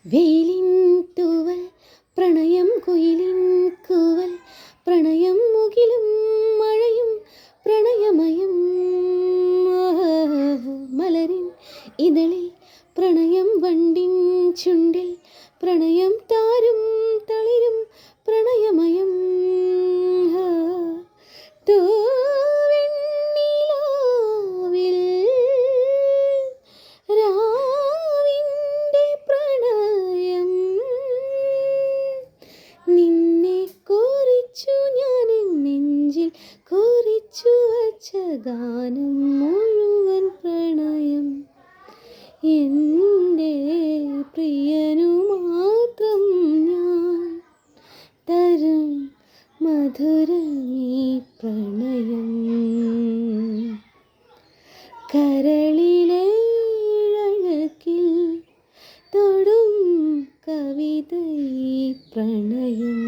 വെയിലിൻ തൂവൽ പ്രണയം കുയിലിൻ കൂവൽ പ്രണയം മുകിലും മഴയും പ്രണയമയം മലരിൻ ഇതളിൽ പ്രണയം വണ്ടിൻ ചുണ്ടിൽ പ്രണയം താരും തളിരും പ്രണയമയം തൂവെണ്ണിലാവിൽ രാവിൻ്റെ പ്രണയം നിന്നെ കുറിച്ചു ഞാൻ നെഞ്ചിൽ കുറിച്ചു വച്ച ഗാനം മുഴുവൻ പ്രണയം എൻ്റെ പ്രിയനു മാത്രം ഞാൻ തരും മധുരമീ പ്രണയം കരളിലെ അഴകിൽ തൊടും കവിത ഈ പ്രണയം.